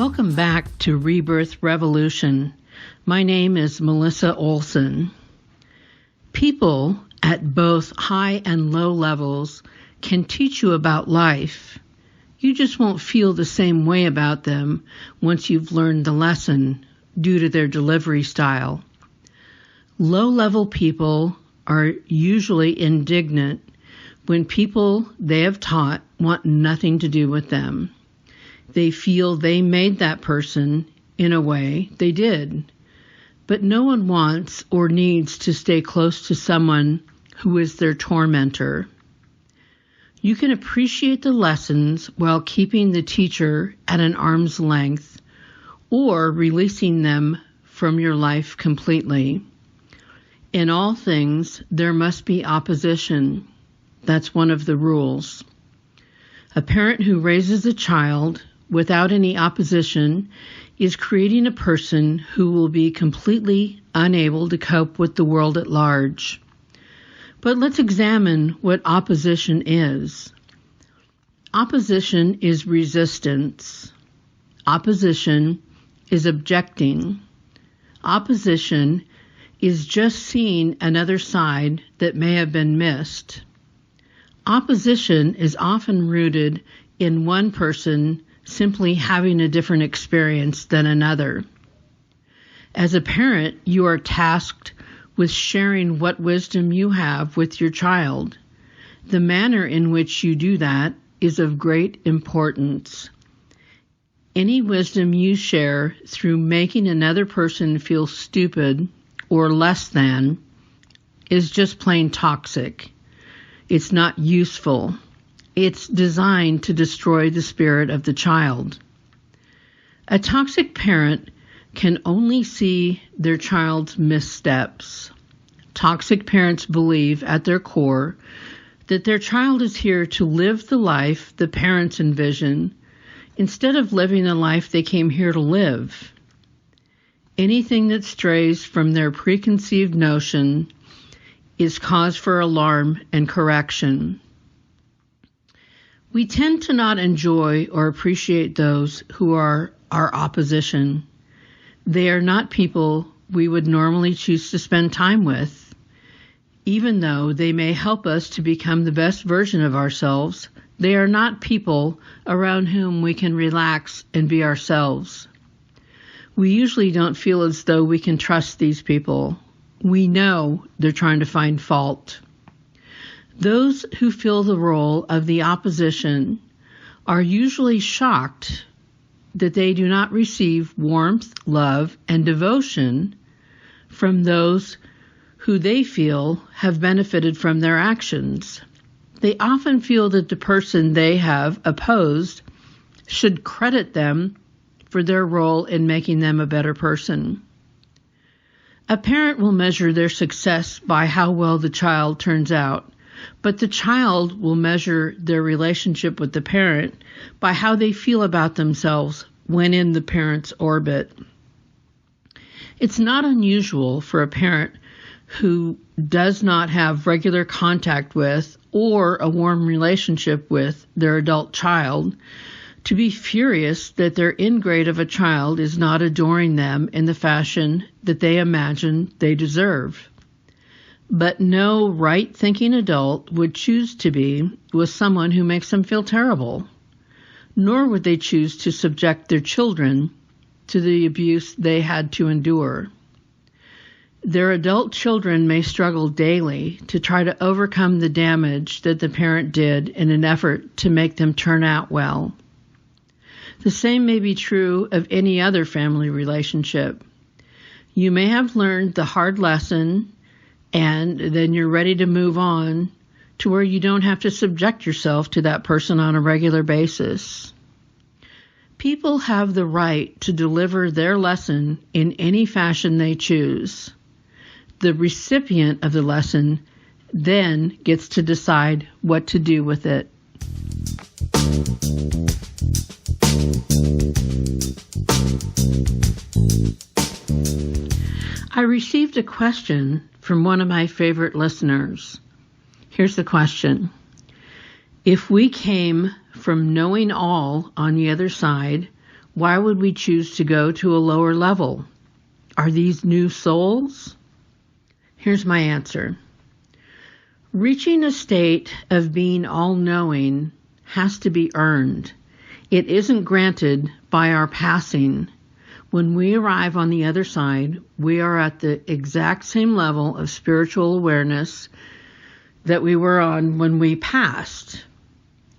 Welcome back to Rebirth Revolution. My name is Melissa Olson. People at both high and low levels can teach you about life. You just won't feel the same way about them once you've learned the lesson due to their delivery style. Low-level people are usually indignant when people they have taught want nothing to do with them. They feel they made that person, in a way, they did. But no one wants or needs to stay close to someone who is their tormentor. You can appreciate the lessons while keeping the teacher at an arm's length or releasing them from your life completely. In all things, there must be opposition. That's one of the rules. A parent who raises a child without any opposition is creating a person who will be completely unable to cope with the world at large. But let's examine what opposition is. Opposition is resistance. Opposition is objecting. Opposition is just seeing another side that may have been missed. Opposition is often rooted in one person simply having a different experience than another. As a parent, you are tasked with sharing what wisdom you have with your child. The manner in which you do that is of great importance. Any wisdom you share through making another person feel stupid or less than is just plain toxic. It's not useful. It's designed to destroy the spirit of the child. A toxic parent can only see their child's missteps. Toxic parents believe at their core that their child is here to live the life the parents envision instead of living the life they came here to live. Anything that strays from their preconceived notion is cause for alarm and correction. We tend to not enjoy or appreciate those who are our opposition. They are not people we would normally choose to spend time with. Even though they may help us to become the best version of ourselves, they are not people around whom we can relax and be ourselves. We usually don't feel as though we can trust these people. We know they're trying to find fault. Those who fill the role of the opposition are usually shocked that they do not receive warmth, love, and devotion from those who they feel have benefited from their actions. They often feel that the person they have opposed should credit them for their role in making them a better person. A parent will measure their success by how well the child turns out, but the child will measure their relationship with the parent by how they feel about themselves when in the parent's orbit. It's not unusual for a parent who does not have regular contact with or a warm relationship with their adult child to be furious that their ingrate of a child is not adoring them in the fashion that they imagine they deserve. But no right-thinking adult would choose to be with someone who makes them feel terrible, nor would they choose to subject their children to the abuse they had to endure. Their adult children may struggle daily to try to overcome the damage that the parent did in an effort to make them turn out well. The same may be true of any other family relationship. You may have learned the hard lesson and then you're ready to move on to where you don't have to subject yourself to that person on a regular basis. People have the right to deliver their lesson in any fashion they choose. The recipient of the lesson then gets to decide what to do with it. I received a question from one of my favorite listeners. Here's the question. If we came from knowing all on the other side, Why would we choose to go to a lower level? Are these new souls? Here's my answer. Reaching a state of being all-knowing has to be earned. It isn't granted by our passing. When we arrive on the other side, we are at the exact same level of spiritual awareness that we were on when we passed.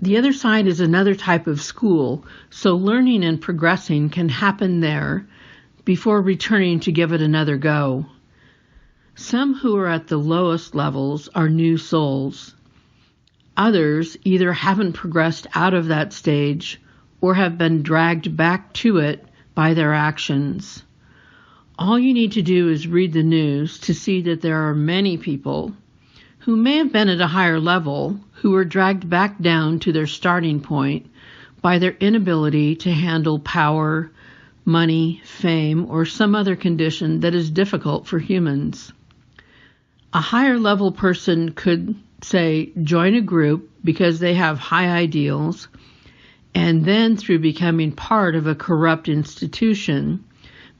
The other side is another type of school, so learning and progressing can happen there before returning to give it another go. Some who are at the lowest levels are new souls. Others either haven't progressed out of that stage or have been dragged back to it by their actions. All you need to do is read the news to see that there are many people who may have been at a higher level who were dragged back down to their starting point by their inability to handle power, money, fame, or some other condition that is difficult for humans. A higher level person could, say, join a group because they have high ideals, and then through becoming part of a corrupt institution,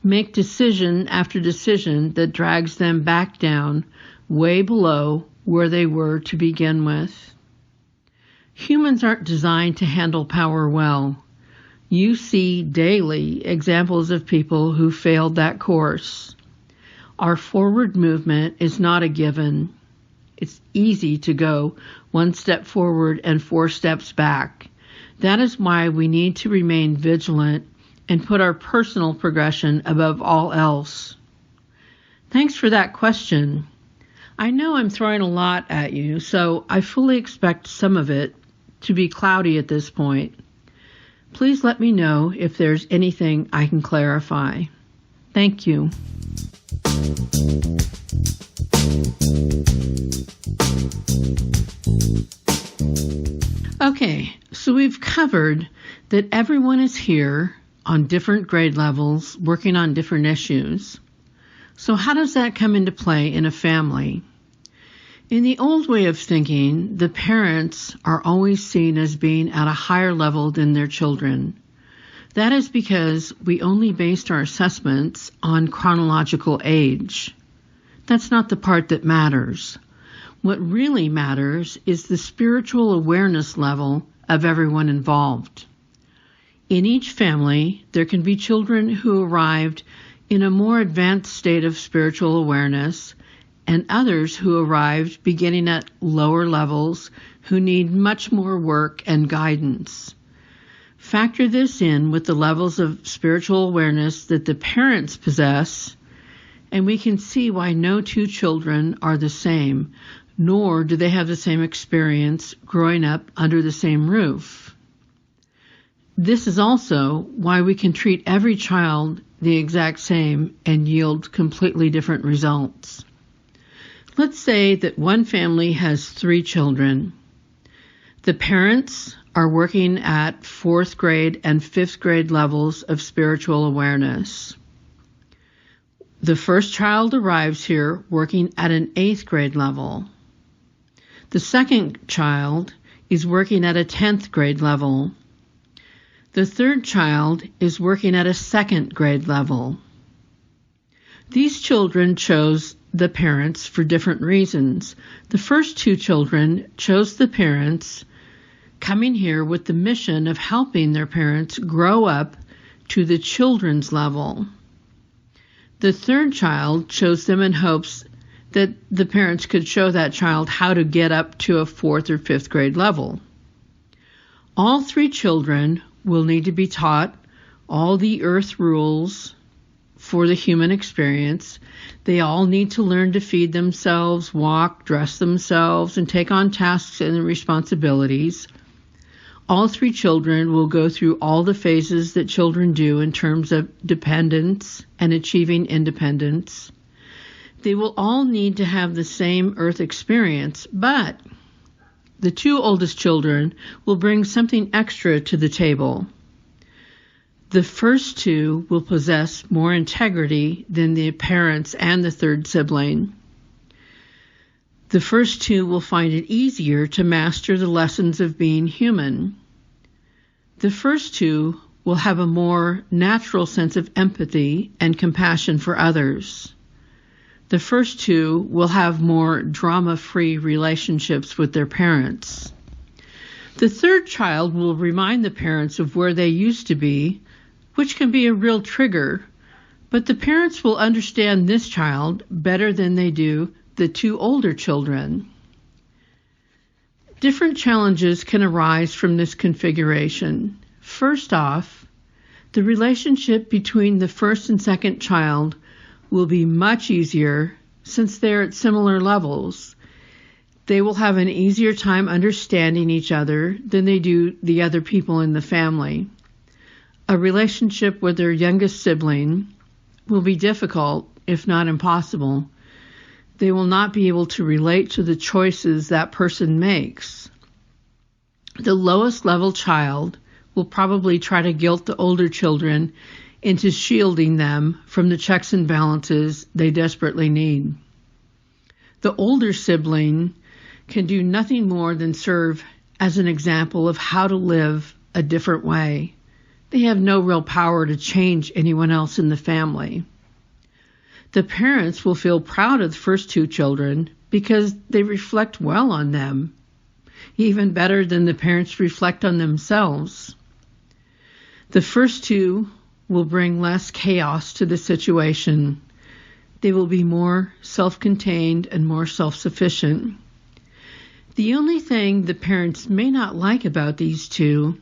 make decision after decision that drags them back down way below where they were to begin with. Humans aren't designed to handle power well. You see daily examples of people who failed that course. Our forward movement is not a given. It's easy to go one step forward and 4 steps back. That is why we need to remain vigilant and put our personal progression above all else. Thanks for that question. I know I'm throwing a lot at you, so I fully expect some of it to be cloudy at this point. Please let me know if there's anything I can clarify. Thank you. Okay, so we've covered that everyone is here on different grade levels, working on different issues. So how does that come into play in a family? In the old way of thinking, the parents are always seen as being at a higher level than their children. That is because we only based our assessments on chronological age. That's not the part that matters. What really matters is the spiritual awareness level of everyone involved. In each family, there can be children who arrived in a more advanced state of spiritual awareness and others who arrived beginning at lower levels who need much more work and guidance. Factor this in with the levels of spiritual awareness that the parents possess, and we can see why no two children are the same, nor do they have the same experience growing up under the same roof. This is also why we can treat every child the exact same and yield completely different results. Let's say that one family has 3 children. The parents are working at 4th grade and 5th grade levels of spiritual awareness. The first child arrives here working at an 8th grade level. The second child is working at a 10th grade level. The third child is working at a 2nd grade level. These children chose the parents for different reasons. The first 2 children chose the parents coming here with the mission of helping their parents grow up to the children's level. The third child chose them in hopes that the parents could show that child how to get up to a 4th or 5th grade level. All 3 children will need to be taught all the earth rules for the human experience. They all need to learn to feed themselves, walk, dress themselves, and take on tasks and responsibilities. All 3 children will go through all the phases that children do in terms of dependence and achieving independence. They will all need to have the same earth experience, but the 2 oldest children will bring something extra to the table. The first 2 will possess more integrity than the parents and the third sibling. The first 2 will find it easier to master the lessons of being human. The first 2 will have a more natural sense of empathy and compassion for others. The first two will have more drama-free relationships with their parents. The third child will remind the parents of where they used to be, which can be a real trigger, but the parents will understand this child better than they do the two older children. Different challenges can arise from this configuration. First off, the relationship between the first and second child will be much easier since they're at similar levels. They will have an easier time understanding each other than they do the other people in the family. A relationship with their youngest sibling will be difficult, if not impossible. They will not be able to relate to the choices that person makes. The lowest level child will probably try to guilt the older children into shielding them from the checks and balances they desperately need. The older sibling can do nothing more than serve as an example of how to live a different way. They have no real power to change anyone else in the family. The parents will feel proud of the first two children because they reflect well on them, even better than the parents reflect on themselves. The first two will bring less chaos to the situation. They will be more self-contained and more self-sufficient. The only thing the parents may not like about these two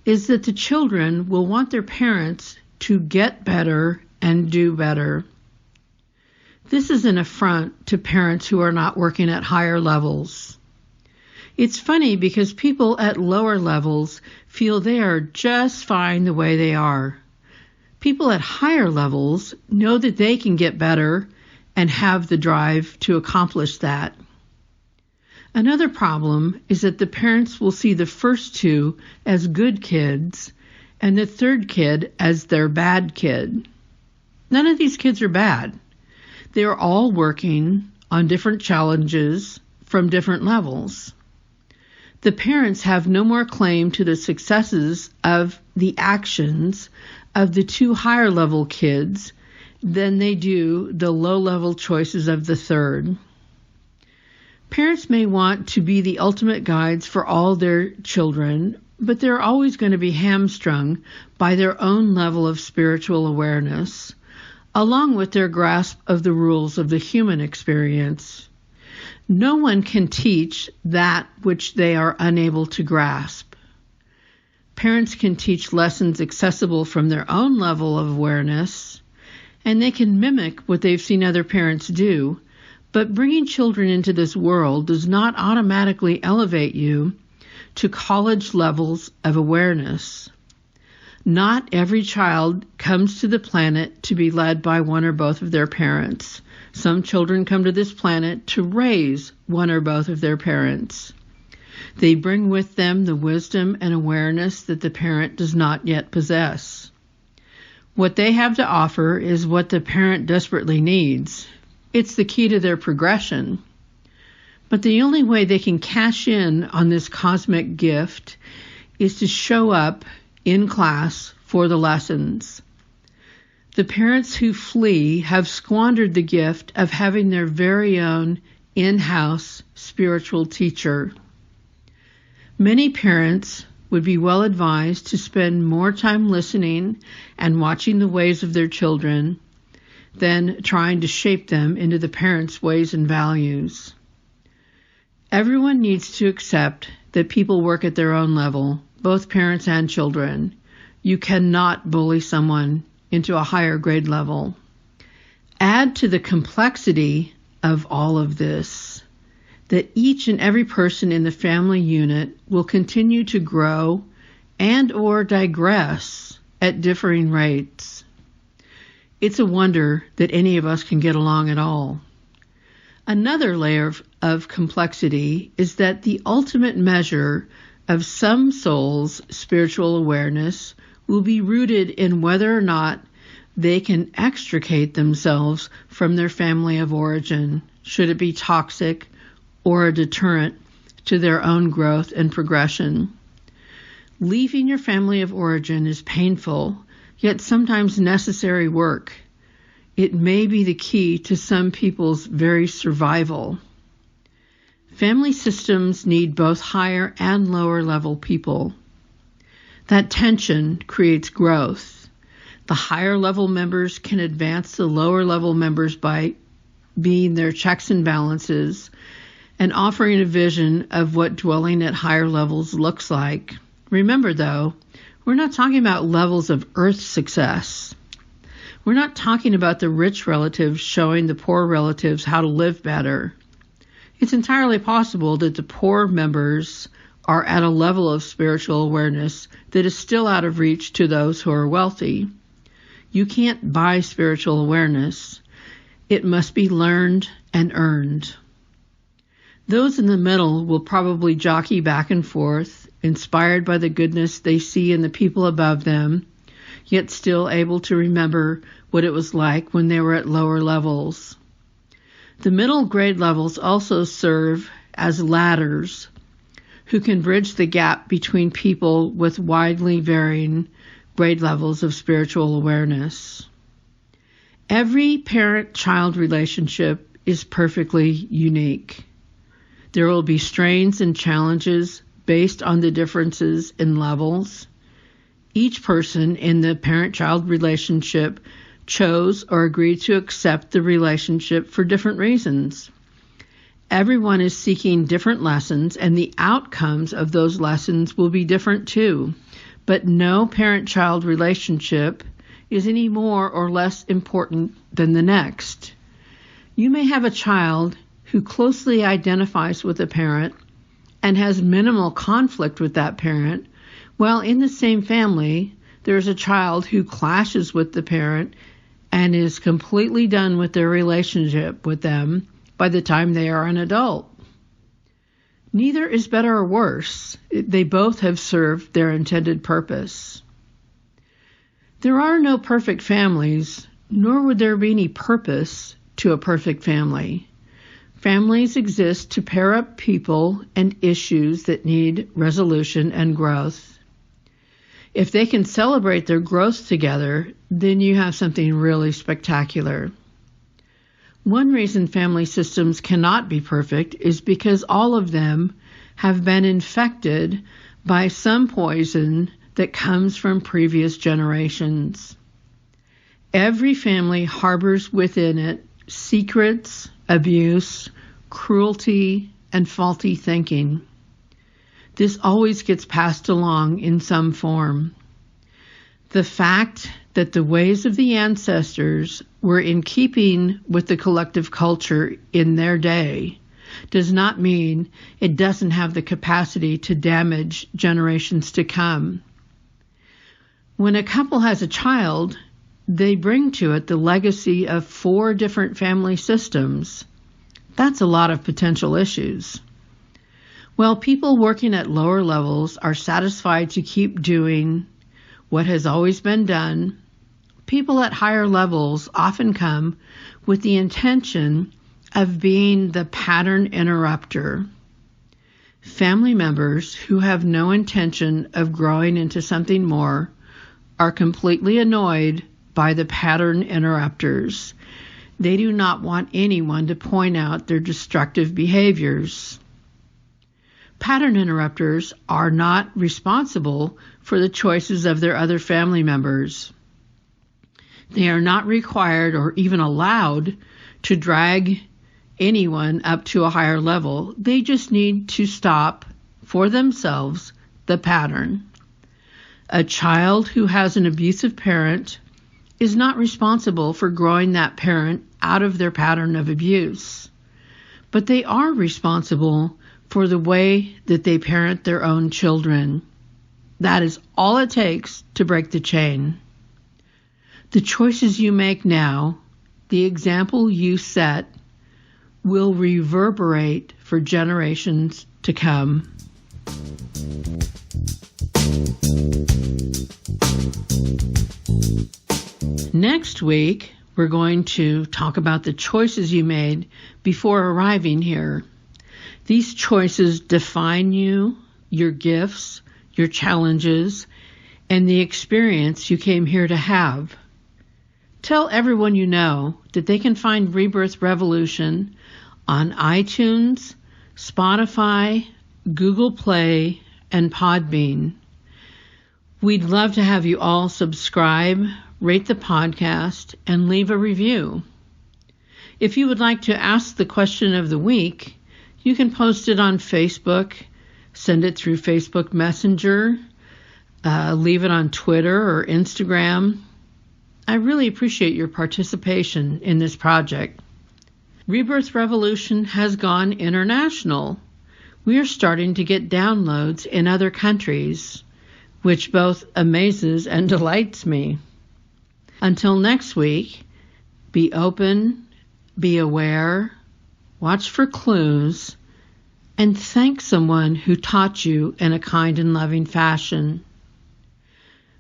is that the children will want their parents to get better and do better. This is an affront to parents who are not working at higher levels. It's funny because people at lower levels feel they are just fine the way they are. People at higher levels know that they can get better and have the drive to accomplish that. Another problem is that the parents will see the first two as good kids and the third kid as their bad kid. None of these kids are bad. They are all working on different challenges from different levels. The parents have no more claim to the successes of the actions of the two higher level kids than they do the low level choices of the third. Parents may want to be the ultimate guides for all their children, but they're always going to be hamstrung by their own level of spiritual awareness, along with their grasp of the rules of the human experience. No one can teach that which they are unable to grasp. Parents can teach lessons accessible from their own level of awareness, and they can mimic what they've seen other parents do, but bringing children into this world does not automatically elevate you to college levels of awareness. Not every child comes to the planet to be led by one or both of their parents. Some children come to this planet to raise one or both of their parents. They bring with them the wisdom and awareness that the parent does not yet possess. What they have to offer is what the parent desperately needs. It's the key to their progression. But the only way they can cash in on this cosmic gift is to show up in class for the lessons. The parents who flee have squandered the gift of having their very own in-house spiritual teacher. Many parents would be well advised to spend more time listening and watching the ways of their children than trying to shape them into the parents' ways and values. Everyone needs to accept that people work at their own level, both parents and children. You cannot bully someone into a higher grade level. Add to the complexity of all of this that each and every person in the family unit will continue to grow and or digress at differing rates. It's a wonder that any of us can get along at all. Another layer of complexity is that the ultimate measure of some souls' spiritual awareness will be rooted in whether or not they can extricate themselves from their family of origin, should it be toxic or a deterrent to their own growth and progression. Leaving your family of origin is painful, yet sometimes necessary work. It may be the key to some people's very survival. Family systems need both higher and lower level people. That tension creates growth. The higher level members can advance the lower level members by being their checks and balances and offering a vision of what dwelling at higher levels looks like. Remember, though, we're not talking about levels of earth success. We're not talking about the rich relatives showing the poor relatives how to live better. It's entirely possible that the poor members are at a level of spiritual awareness that is still out of reach to those who are wealthy. You can't buy spiritual awareness. It must be learned and earned. Those in the middle will probably jockey back and forth, inspired by the goodness they see in the people above them, yet still able to remember what it was like when they were at lower levels. The middle grade levels also serve as ladders who can bridge the gap between people with widely varying grade levels of spiritual awareness. Every parent-child relationship is perfectly unique. There will be strains and challenges based on the differences in levels. Each person in the parent-child relationship chose or agreed to accept the relationship for different reasons. Everyone is seeking different lessons, and the outcomes of those lessons will be different too. But no parent-child relationship is any more or less important than the next. You may have a child who closely identifies with a parent and has minimal conflict with that parent, while in the same family, there's a child who clashes with the parent and is completely done with their relationship with them by the time they are an adult. Neither is better or worse. They both have served their intended purpose. There are no perfect families, nor would there be any purpose to a perfect family. Families exist to pair up people and issues that need resolution and growth. If they can celebrate their growth together, then you have something really spectacular. One reason family systems cannot be perfect is because all of them have been infected by some poison that comes from previous generations. Every family harbors within it secrets, abuse, cruelty, and faulty thinking. This always gets passed along in some form. The fact that the ways of the ancestors were in keeping with the collective culture in their day does not mean it doesn't have the capacity to damage generations to come. When a couple has a child, they bring to it the legacy of 4 different family systems. That's a lot of potential issues. While people working at lower levels are satisfied to keep doing what has always been done, people at higher levels often come with the intention of being the pattern interrupter. Family members who have no intention of growing into something more are completely annoyed by the pattern interrupters. They do not want anyone to point out their destructive behaviors. Pattern interrupters are not responsible for the choices of their other family members. They are not required or even allowed to drag anyone up to a higher level. They just need to stop for themselves the pattern. A child who has an abusive parent is not responsible for growing that parent out of their pattern of abuse, but they are responsible for the way that they parent their own children. That is all it takes to break the chain. The choices you make now, the example you set, will reverberate for generations to come. Next week, we're going to talk about the choices you made before arriving here. These choices define you, your gifts, your challenges, and the experience you came here to have. Tell everyone you know that they can find Rebirth Revolution on iTunes, Spotify, Google Play, and Podbean. We'd love to have you all subscribe, rate the podcast, and leave a review. If you would like to ask the question of the week, you can post it on Facebook, send it through Facebook Messenger, leave it on Twitter or Instagram. I really appreciate your participation in this project. Rebirth Revolution has gone international. We are starting to get downloads in other countries, which both amazes and delights me. Until next week, be open, be aware, watch for clues, and thank someone who taught you in a kind and loving fashion.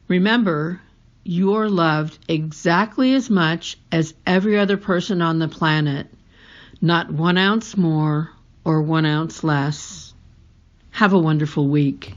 Remember, you're loved exactly as much as every other person on the planet, not 1 ounce more or 1 ounce less. Have a wonderful week.